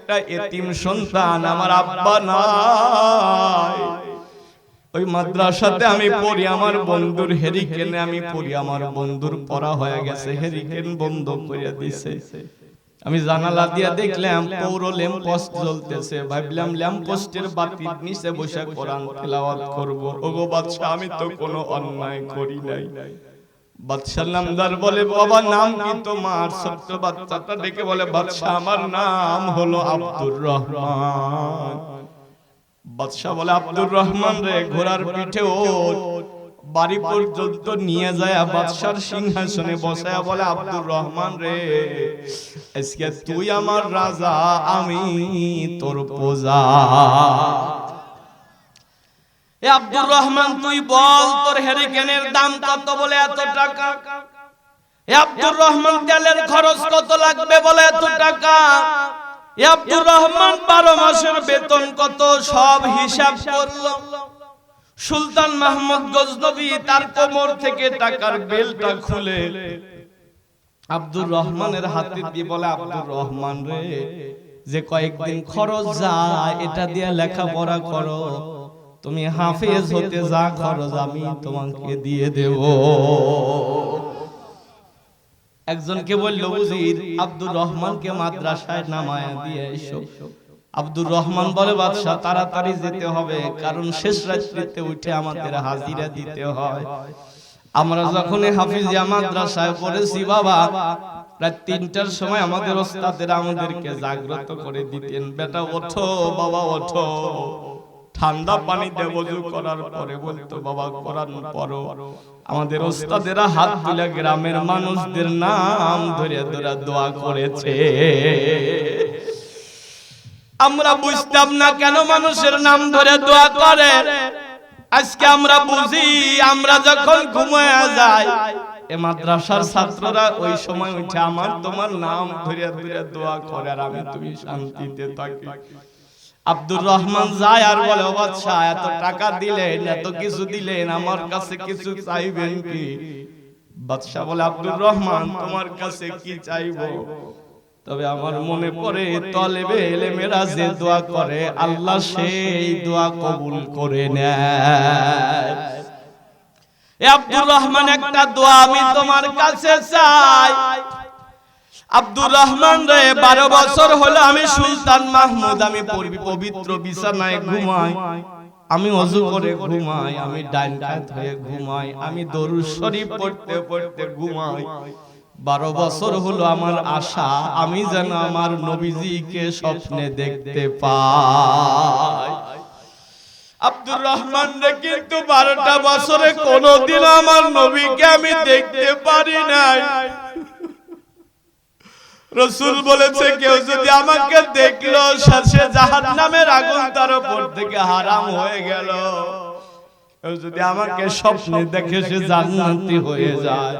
একটা এতিম সন্তান, আমার আব্বা নাই। ওই মাদ্রাসাতে আমি পড়ি, আমার বন্ধুর হেরিকেনে আমি পড়ি, আমার বন্ধুর পড়া হয়ে গেছে, হেরিকেন বন্ধ করে দিছে। আমি জানালা দিয়া দেখলাম পৌর ল্যাম্প পোস্ট জ্বলতেছে, ভাবলাম ল্যাম্প পোস্টের বাতির নিচে বসে কোরআন তেলাওয়াত করব। ওগো বাদশা, আমি তো কোনো অন্যায় করি নাই। বাদশার নামদার বলে, বাবা নাম কি তোমার? ছোট্ট বাচ্চাটা ডেকে বলে, বাদশা আমার নাম হলো আব্দুর রহমান। বাদশা বলে, আব্দুর রহমান রে, ঘোড়ার পিঠে ওঠ, বাড়ি পর্যন্ত নিয়ে যায় বাদশার সিংহাসনে বসায়া বলে, আব্দুর রহমান রে, আজকে তুই আমার রাজা, আমি তোর প্রজা। এ আব্দুর রহমান, তুই বল তোর হেরিকেনের দাম কত? বলে এত টাকা। এ আব্দুর রহমান, তেলের খরচ কত লাগবে? বলে এত টাকা। এ আব্দুর রহমান, 12 মাসের বেতন কত? সব হিসাব করল। সুলতান মাহমুদ গজনবী তার কোমর থেকে টাকার বেলটা খুলে আব্দুর রহমানের হাতে দিয়ে বলে, আব্দুর রহমান রে, যে কয়েকদিন খরচ যায় এটা দিয়ে লেখাপড়া করো, তুমি হাফেজ হতে যা খরচ আমি তোমাকে দিয়ে দেব। একজনকে বলল, উজির আব্দুর রহমানকে মাদ্রাসায় নামায়া দিয়ে এসো। আব্দুর রহমান বলে, বাদশা তাড়াতাড়ি যেতে হবে, কারণ শেষ রাত্রিতে উঠে আমাদের হাজিরা দিতে হয়। আমরা যখন হাফিজিয়া মাদ্রাসায় পড়েছি বাবা, রাত 3টার সময় আমাদের ওস্তাদেরা আমাদেরকে জাগ্রত করে দিতেন, বেটা ওঠো বাবা ওঠো। ঠান্ডা পানিতে ওযু করার পরে বলতো, বাবা কোরআন পড়ো। আমাদের ওস্তাদেরা হাত তুলে গ্রামের মানুষদের নাম ধরে ধরে দোয়া করেছে। আমরা বুঝতাম না কেন মানুষের নাম ধরে দোয়া করে। আজকে আমরা বুঝি, আমরা যখন ঘুমায়া যাই, এ মাদ্রাসার ছাত্ররা ওই সময় উঠে আমার তোমার নাম ধরে ধরে দোয়া করে, আর আমি তুমি শান্তিতে থাকি। আব্দুর রহমান যায় আর বলে, ও বাদশা, এত টাকা দিলেন, এত কিছু দিলেন, আমার কাছে কিছু চাইবেন কি? বাদশা বলে, আব্দুর রহমান, তোমার কাছে কি চাইবো? তবে আমার মনে পড়ে তলেবে ইলমেরা যে দোয়া করে, আল্লাহ সেই দোয়া কবুল করে নেয়। এ আব্দুর রহমান, একটা দোয়া আমি তোমার কাছে চাই। আব্দুর রহমান রে, 12 বছর হলো আমি সুলতান মাহমুদ, আমি পবিত্র বিছানায় ঘুমাই, আমি ওযু করে ঘুমাই, আমি ডান কাত হয়ে ঘুমাই, আমি দরুদ শরীফ পড়তে পড়তে ঘুমাই। 12 বছর হলো আমার আশা, আমি যেন আমার নবীজিকে স্বপ্নে দেখতে পাই। আব্দুর রহমান রে, কিন্তু 12টা বছরে কোনোদিন আমার নবীকে আমি দেখতে পারি নাই। রাসূল বলেছে, কেউ যদি আমাকে দেখলো, সে জাহান্নামের আগুন তার উপর থেকে হারাম হয়ে গেল। কেউ যদি আমাকে স্বপ্নে দেখে, সে জান্নাতি হয়ে যায়।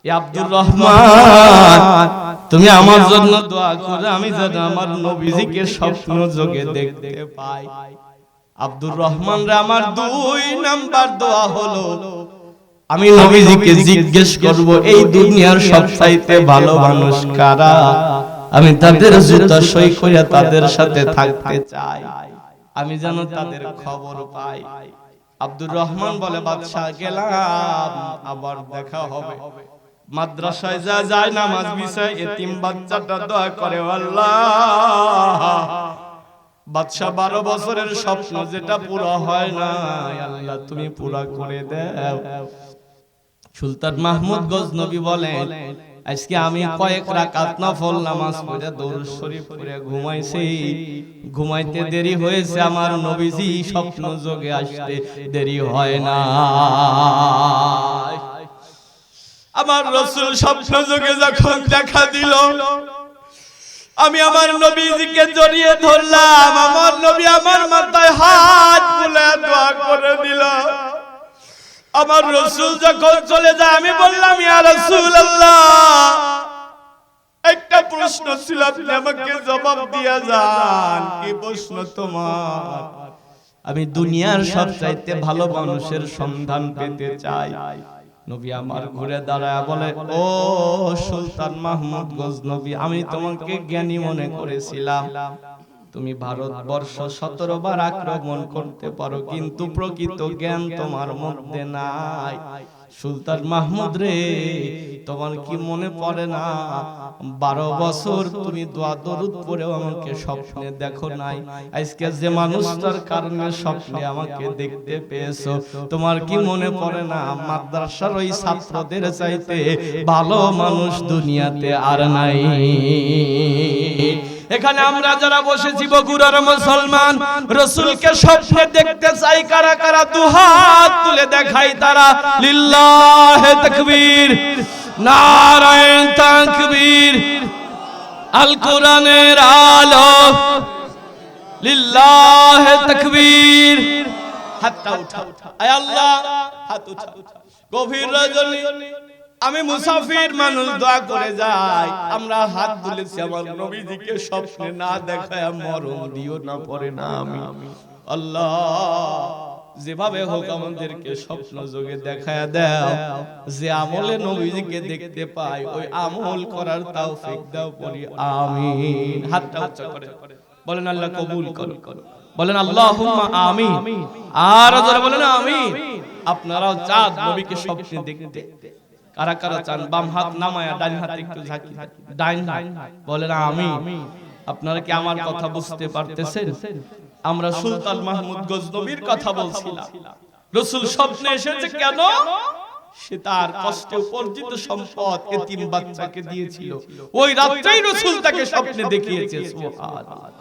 আব্দুর রহমান, তুমি আমার জন্য দোয়া করো, আমি যেন আমার নবীজিকে স্বপ্ন যোগে দেখতে পাই। আব্দুর রহমান রে, আমার 2 নাম্বার দোয়া হলো, আমি নবীজিকে জিজ্ঞেস করব, এই দুনিয়ার সবচাইতে ভালো মানুষ কারা? আমি তাদের জুতা সই কইরা তাদের সাথে থাকতে চাই, আমি যেন তাদের খবর পাই। আব্দুর রহমান বলে, বাদশা গেলাম, আবার দেখা হবে। মাদ্রাসায় যায় নামাজ বিছায়, এতিম বাচ্চাটা দোয়া করে, আল্লাহ বাদশা 12 বছরের স্বপ্ন যেটা পুরো হয় না, আল্লাহ তুমি পুরা করে দাও। সুলতান মাহমুদ গজনবী বলেন, আজকে আমি কয়েক রাকাত নফল নামাজ পড়ে দরুদ শরীফ পড়ে ঘুমাইছি, ঘুমাইতে দেরি হয়েছে, আমার নবীজি স্বপ্ন যোগে আসতে দেরি হয় না। আমার রাসূল স্বপ্ন যোগে যখন দেখা দিল, আমি আমার নবীজিকে জড়িয়ে ধরলাম, আমার নবী আমার মাথায় হাত বুলিয়ে দোয়া করে দিল। আমার রাসূল যখন চলে যায়, আমি বললাম, ইয়া রাসূলুল্লাহ, একটা প্রশ্ন ছিল, আপনি আমাকে জবাব দিয়া যান। কি প্রশ্ন তোমার? আমি দুনিয়ার সবচাইতে ভালো মানুষের সন্ধান পেতে চাই, নবী আমার ঘুরে দাঁড়ায় বলে, ও সুলতান মাহমুদ গজনবী, আমি তোমাকে জ্ঞানী মনে করেছিলাম। তুমি ভারতবর্ষ 17 বার আক্রমণ করতে পারো, কিন্তু প্রকৃত জ্ঞান তোমার মধ্যে নাই। সুলতান মাহমুদ রে, তোমার কি মনে পড়ে না 12 বছর তুমি দোয়া দরুদ পড়েও আমাকে স্বপ্নে দেখো নাই? আজকে যে মানুষটার কারণে স্বপ্নে আমাকে দেখতে পেয়েছো, তোমার কি মনে পড়ে না মাদ্রাসার ওই ছাত্রদের চাইতে ভালো মানুষ দুনিয়াতে আর নাই? এখানে আমরা যারা বসেছি বগুড়ার মুসলমান, রাসূলকে স্বপ্নে দেখতে চাই কারা কারা? দুহাত তুলে দেখাই তারা। লিল্লাহে তাকবীর, নারায়ে তাকবীর। আল কোরআনের আলো, লিল্লাহে তাকবীর। হাতটা উঠাও, আয় আল্লাহ হাত উঠাও। গভীর রজনী, আমি মুসাফির মানুষ, দোয়া করে যাই। আমরা হাত তুলেছি, আমার নবীজিকে স্বপ্নে না দেখায় মরণ দিও না পরে না আমি। আল্লাহ যেভাবে হোক আমাদেরকে স্বপ্ন যোগে দেখায় দাও, যে আমলে নবীজিকে দেখতে পাই ওই আমল করার তৌফিক দাও পড়ি আমিন। হাতটা উঁচু করে বলেন আল্লাহ কবুল করুন, বলেন আল্লাহুম্মা আমিন। আর জোরে বলেন আমিন। আপনারাও চাঁদ নবীকে স্বপ্নে দেখতে? কারা কারা চান? বাম হাত নামায়া ডান হাতে একটু ঝাঁকি, ডান হাত বলেন আমিন। আপনারা কি আমার কথা বুঝতে পারতেছেন? আমরা সুলতান মাহমুদ গজনবীর কথা বলছিলাম। রাসূল স্বপ্নে এসেছে কেন? সে তার কষ্টে উপার্জিত সম্পদ এতিম বাচ্চাকে দিয়েছিল, ওই রাতেই রাসূল তাকে স্বপ্নে দেখিয়েছে। সুবহানাল্লাহ।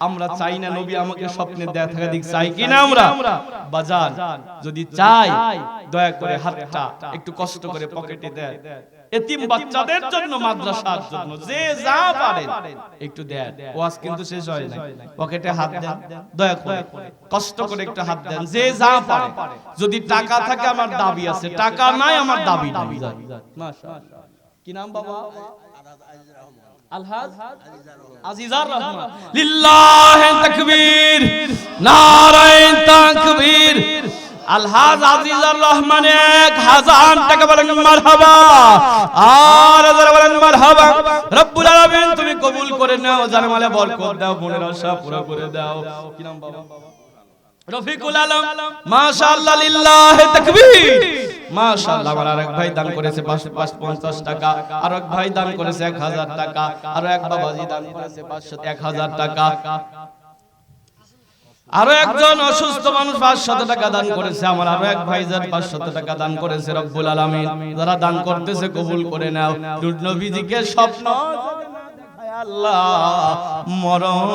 আমরা চাই না নবী আমাকে স্বপ্নে দেখা দিক, চাই কি না আমরা? বাজার যদি চাই দয়া করে হাতটা একটু কষ্ট করে পকেটে দেন, এতিম বাচ্চাদের জন্য, মাদ্রাসার জন্য, যে যা পারেন একটু দেন। ওয়াজ কিন্তু শেষ হয় না, পকেটে হাত দেন, দয়া করে কষ্ট করে একটু হাত দেন, যে যা পারে। যদি টাকা থাকে আমার দাবি আছে, টাকা নাই আমার দাবি নাই। মাশাআল্লাহ। কি নাম বাবা? আলহাজ আজিজার রহমান। লিল্লাহে তাকবীর, নারায়ে তাকবীর। আলহাজ আজিজার রহমান 1000 টাকা বলেন মারহাবা। আর যারা বলেন মারহাবা। রব্বুল আলামিন তুমি কবুল করে নাও, জানমালে বরকত দাও, মনের আশা পুরো করে দাও। কি নাম বাবা? রফিকুল আলম। মাশাআল্লাহ, লিল্লাহে তাকবীর। মাশাআল্লাহ। আমার আরেক ভাই দান করেছে 550 টাকা, আর এক ভাই দান করেছে 1000 টাকা, আর এক বাবাজি দান করেছে 1000 টাকা, আরো একজন অসুস্থ মানুষ 500 টাকা দান করেছে। আমার আরো এক ভাইজান 500 টাকা দান করেছে। রব্বুল আলামিন যারা দান করতেছে কবুল করে নাও। নবীজিকে স্বপ্ন আল্লাহ মরণ